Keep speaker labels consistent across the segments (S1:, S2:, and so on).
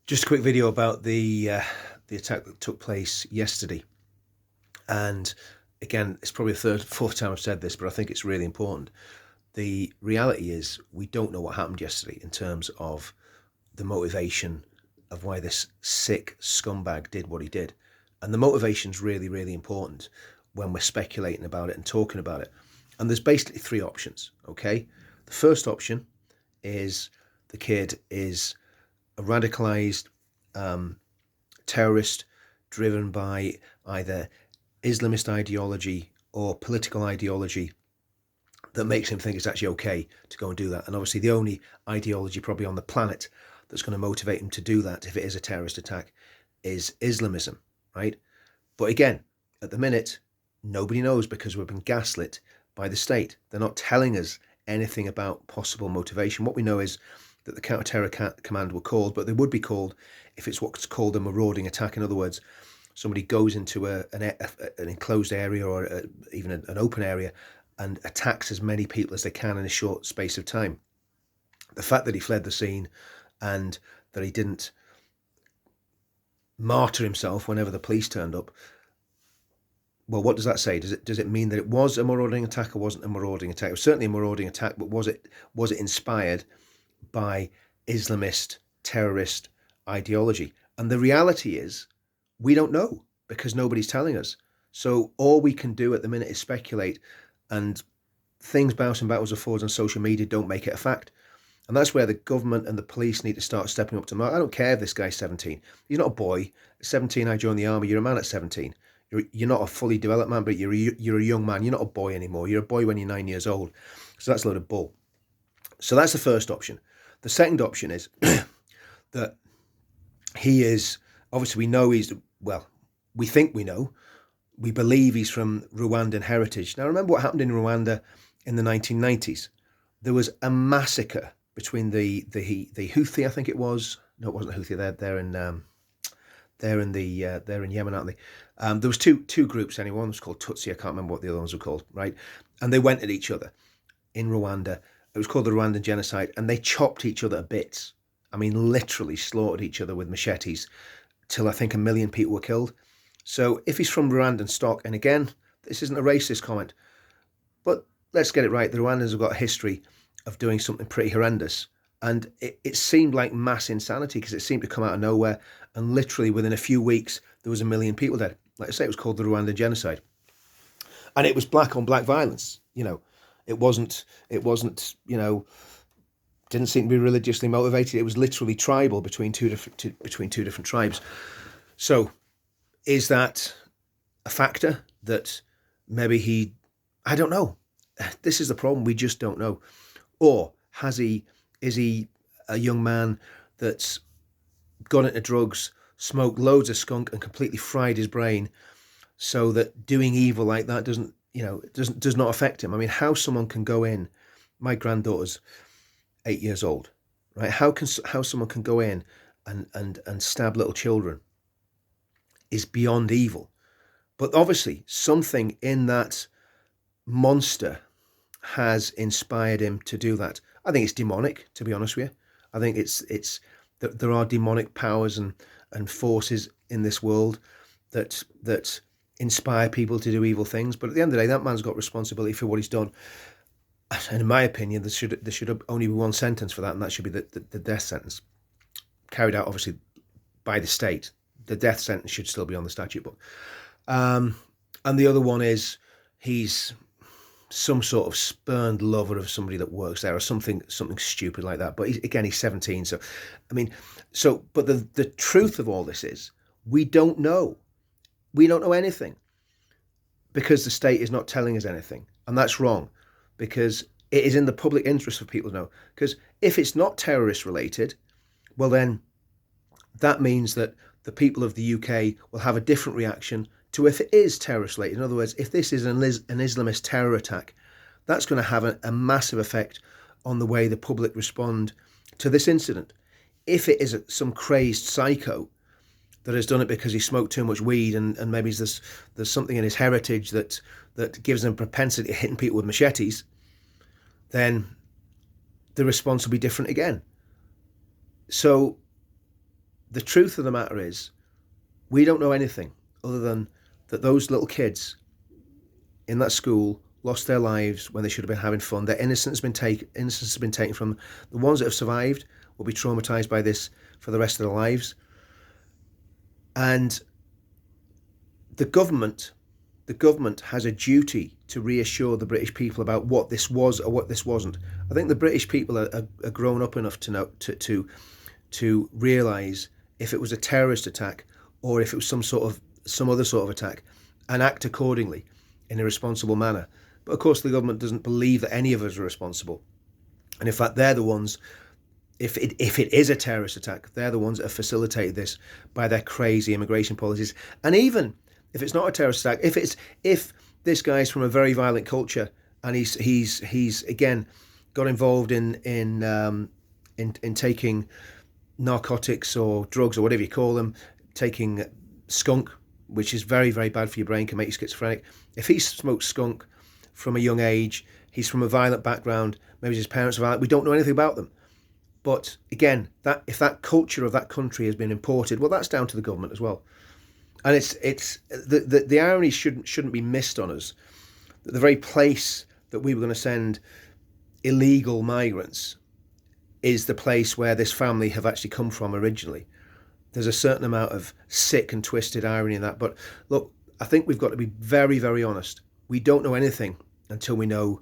S1: Just a quick video about the attack that took place yesterday. And again, it's probably the third, fourth time I've said this, but I think it's really important. The reality is we don't know what happened yesterday in terms of the motivation of why this sick scumbag did what he did. And the motivation's really, really important when we're speculating about it and talking about it. And there's basically three options, okay? The first option is the kid is a radicalized terrorist driven by either Islamist ideology or political ideology that makes him think it's actually okay to go and do that. And obviously the only ideology probably on the planet that's going to motivate him to do that, if it is a terrorist attack, is Islamism, right? But again, at the minute, nobody knows because we've been gaslit by the state. They're not telling us anything about possible motivation. What we know is that the counter-terror command were called, but they would be called if it's what's called a marauding attack. In other words, somebody goes into an enclosed area or even an open area and attacks as many people as they can in a short space of time. The fact that he fled the scene and that he didn't martyr himself whenever the police turned up, well, what does that say? Does it mean that it was a marauding attack or wasn't a marauding attack? It was certainly a marauding attack, but was it inspired by Islamist terrorist ideology? And the reality is we don't know because nobody's telling us. So all we can do at the minute is speculate, and things bouncing backwards and forwards on social media don't make it a fact. And that's where the government and the police need to start stepping up to mark. I don't care if this guy's 17. He's not a boy. At 17, I joined the army. You're a man at 17. You're not a fully developed man, but you're a young man. You're not a boy anymore. You're a boy when you're 9 years old. So that's a load of bull. So that's the first option. The second option is that he is, obviously we know we think we know, we believe he's from Rwandan heritage. Now remember what happened in Rwanda in the 1990s. There was a massacre between the Houthi, I think it was. No, it wasn't Houthi. They're in Yemen, aren't they? There was two groups anyway. One was called Tutsi. I can't remember what the other ones were called, right? And they went at each other in Rwanda. It was called the Rwandan genocide, and they chopped each other to bits. I mean, literally slaughtered each other with machetes till I think 1 million people were killed. So if he's from Rwandan stock, and again, this isn't a racist comment, but let's get it right. The Rwandans have got a history of doing something pretty horrendous. And it seemed like mass insanity because it seemed to come out of nowhere. And literally within a few weeks, there was 1 million people dead. Like I say, it was called the Rwandan genocide. And it was black on black violence. It wasn't, didn't seem to be religiously motivated. It was literally tribal between two different tribes. So is that a factor that maybe I don't know. This is the problem. We just don't know. Or is he a young man that's gone into drugs, smoked loads of skunk and completely fried his brain so that doing evil like that does not affect him? I mean, how someone can go in, my granddaughter's 8 years old, right? How someone can go in and stab little children is beyond evil. But obviously something in that monster has inspired him to do that. I think it's demonic, to be honest with you. I think it's that there are demonic powers and forces in this world that inspire people to do evil things. But at the end of the day, that man's got responsibility for what he's done. And in my opinion, there should only be one sentence for that, and that should be the death sentence, carried out obviously by the state. The death sentence should still be on the statute book. And the other one is he's some sort of spurned lover of somebody that works there or something stupid like that. But he's 17. So, I mean, but the truth of all this is we don't know. We don't know anything because the state is not telling us anything. And that's wrong because it is in the public interest for people to know. Because if it's not terrorist related, well, then that means that the people of the UK will have a different reaction to if it is terrorist related. In other words, if this is an Islamist terror attack, that's going to have a massive effect on the way the public respond to this incident. If it is some crazed psycho that has done it because he smoked too much weed and maybe there's something in his heritage that gives him propensity to hitting people with machetes, then the response will be different again. So the truth of the matter is, we don't know anything other than that those little kids in that school lost their lives when they should have been having fun. Their innocence has been taken from them. The ones that have survived will be traumatized by this for the rest of their lives. And the government has a duty to reassure the British people about what this was or what this wasn't. I think the British people are grown up enough to know to realise if it was a terrorist attack or if it was some other sort of attack, and act accordingly in a responsible manner. But of course, the government doesn't believe that any of us are responsible, and in fact, they're the ones. If it is a terrorist attack, they're the ones that have facilitated this by their crazy immigration policies. And even if it's not a terrorist attack, if this guy's from a very violent culture and he's again got involved in taking narcotics or drugs or whatever you call them, taking skunk, which is very, very bad for your brain, can make you schizophrenic. If he smoked skunk from a young age, he's from a violent background, maybe his parents are violent, we don't know anything about them. But again, that if that culture of that country has been imported, well, that's down to the government as well. And it's the irony shouldn't be missed on us. That the very place that we were going to send illegal migrants is the place where this family have actually come from originally. There's a certain amount of sick and twisted irony in that. But look, I think we've got to be very, very honest. We don't know anything until we know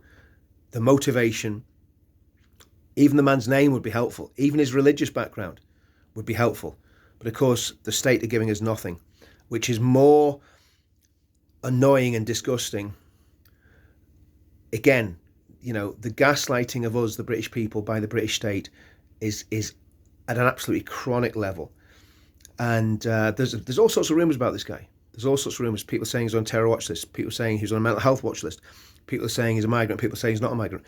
S1: the motivation. Even the man's name would be helpful. Even his religious background would be helpful. But of course, the state are giving us nothing, which is more annoying and disgusting. Again, the gaslighting of us, the British people, by the British state is at an absolutely chronic level. And there's all sorts of rumours about this guy. There's all sorts of rumours. People saying he's on a terror watch list. People saying he's on a mental health watch list. People are saying he's a migrant. People are saying he's not a migrant.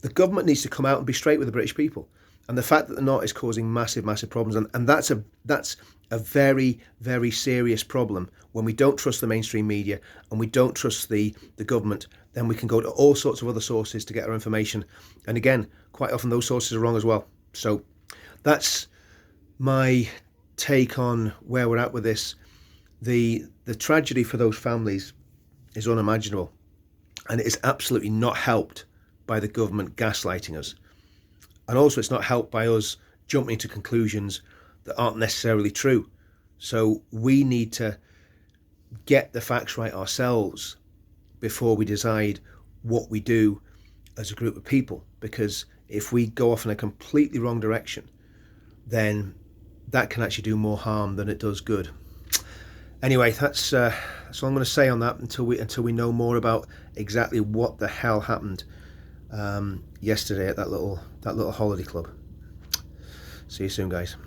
S1: The government needs to come out and be straight with the British people. And the fact that they're not is causing massive, massive problems. And that's a very, very serious problem. When we don't trust the mainstream media and we don't trust the government, then we can go to all sorts of other sources to get our information. And again, quite often those sources are wrong as well. So that's my take on where we're at with this. The tragedy for those families is unimaginable. And it is absolutely not helped by the government gaslighting us. And also it's not helped by us jumping to conclusions that aren't necessarily true. So we need to get the facts right ourselves before we decide what we do as a group of people. Because if we go off in a completely wrong direction, then that can actually do more harm than it does good. Anyway, that's all I'm going to say on that until we know more about exactly what the hell happened yesterday at that little holiday club. See you soon, guys.